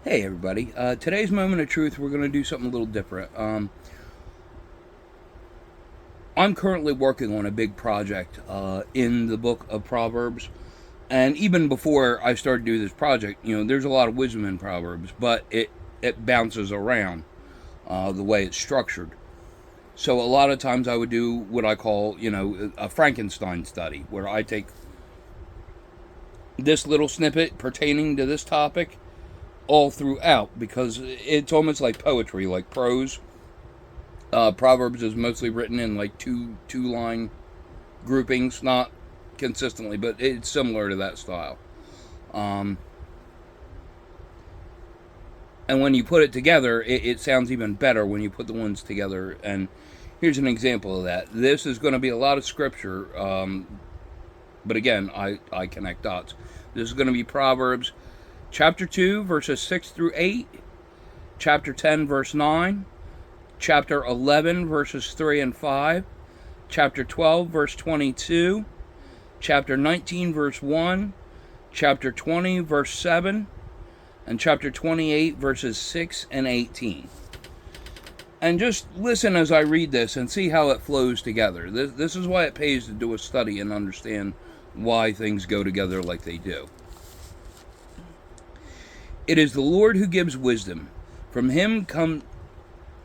Hey everybody, today's moment of truth we're going to do something a little different. I'm currently working on a big project in the book of Proverbs, and even before I started to do this project, there's a lot of wisdom in Proverbs, but it bounces around the way it's structured. So a lot of times I would do what I call, a Frankenstein study, where I take this little snippet pertaining to this topic all throughout, because it's almost like poetry, like prose. Proverbs is mostly written in like two line groupings, not consistently, but it's similar to that style. Um, and when you put it together, it sounds even better when you put the ones together. And here's an example of that. This is going to be a lot of scripture, but again, I connect dots. This is going to be Proverbs chapter 2, verses 6 through 8, chapter 10, verse 9, chapter 11, verses 3 and 5, chapter 12, verse 22, chapter 19, verse 1, chapter 20, verse 7, and chapter 28, verses 6 and 18. And just listen as I read this and see how it flows together. This is why it pays to do a study and understand why things go together like they do. It is the Lord who gives wisdom. From him come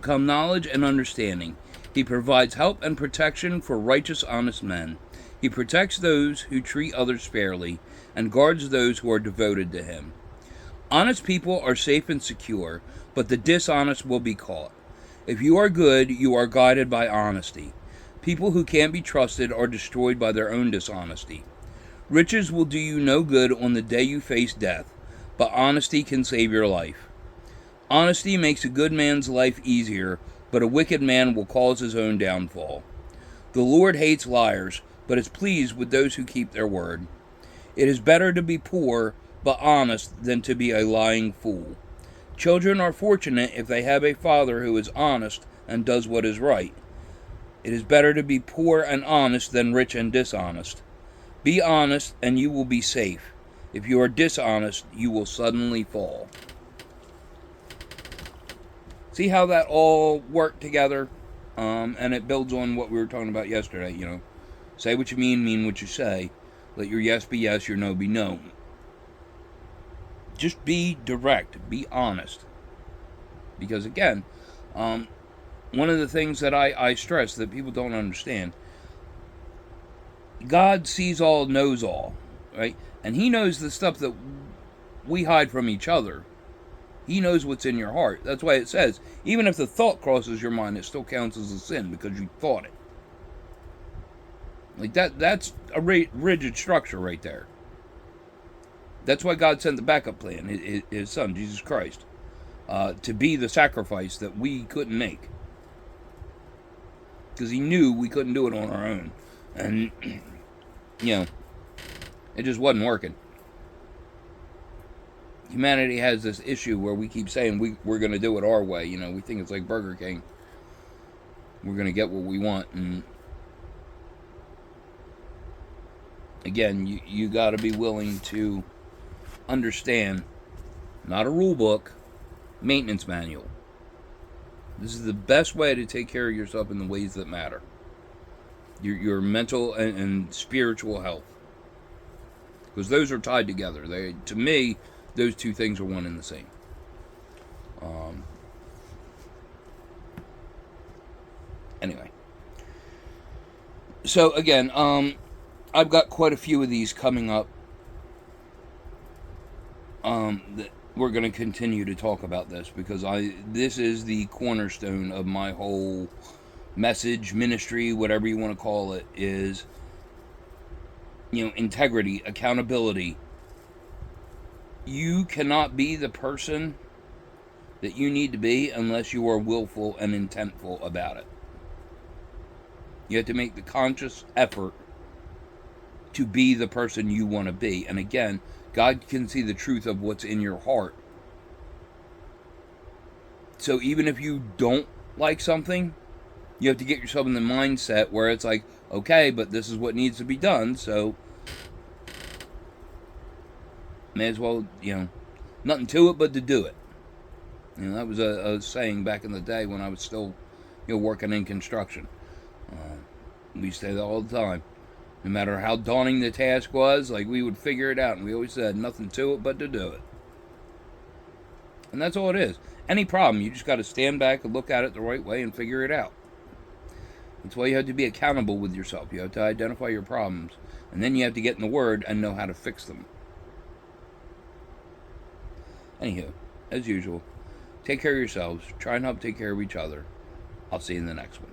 knowledge and understanding. He provides help and protection for righteous, honest men. He protects those who treat others fairly and guards those who are devoted to him. Honest people are safe and secure, but the dishonest will be caught. If you are good, you are guided by honesty. People who can't be trusted are destroyed by their own dishonesty. Riches will do you no good on the day you face death, but honesty can save your life. Honesty makes a good man's life easier, but a wicked man will cause his own downfall. The Lord hates liars, but is pleased with those who keep their word. It is better to be poor but honest than to be a lying fool. Children are fortunate if they have a father who is honest and does what is right. It is better to be poor and honest than rich and dishonest. Be honest and you will be safe. If you are dishonest, you will suddenly fall. See how that all worked together? And it builds on what we were talking about yesterday, Say what you mean what you say. Let your yes be yes, your no be no. Just be direct, be honest. Because again, one of the things that I stress that people don't understand, God sees all, knows all, right? And he knows the stuff that we hide from each other. He knows what's in your heart. That's why it says, even if the thought crosses your mind, it still counts as a sin because you thought it. Like that's a rigid structure right there. That's why God sent the backup plan, his son, Jesus Christ, to be the sacrifice that we couldn't make. Because he knew we couldn't do it on our own. And, it just wasn't working. Humanity has this issue where we keep saying we're going to do it our way. We think it's like Burger King. We're going to get what we want. And again, you got to be willing to understand, not a rule book, maintenance manual. This is the best way to take care of yourself in the ways that matter. Your mental and spiritual health. Because those are tied together. To me, those two things are one and the same. Anyway. So again, I've got quite a few of these coming up. That we're going to continue to talk about this because this is the cornerstone of my whole message, ministry, whatever you want to call it, is integrity, accountability. You cannot be the person that you need to be unless you are willful and intentful about it. You have to make the conscious effort to be the person you want to be. And again, God can see the truth of what's in your heart. So even if you don't like something, you have to get yourself in the mindset where it's like, okay, but this is what needs to be done, so may as well, nothing to it but to do it. You know, that was a saying back in the day when I was still, working in construction. We used to say that all the time. No matter how daunting the task was, like, we would figure it out, and we always said nothing to it but to do it. And that's all it is. Any problem, you just got to stand back and look at it the right way and figure it out. That's why you have to be accountable with yourself. You have to identify your problems, and then you have to get in the Word and know how to fix them. Anywho, as usual, take care of yourselves. Try and help take care of each other. I'll see you in the next one.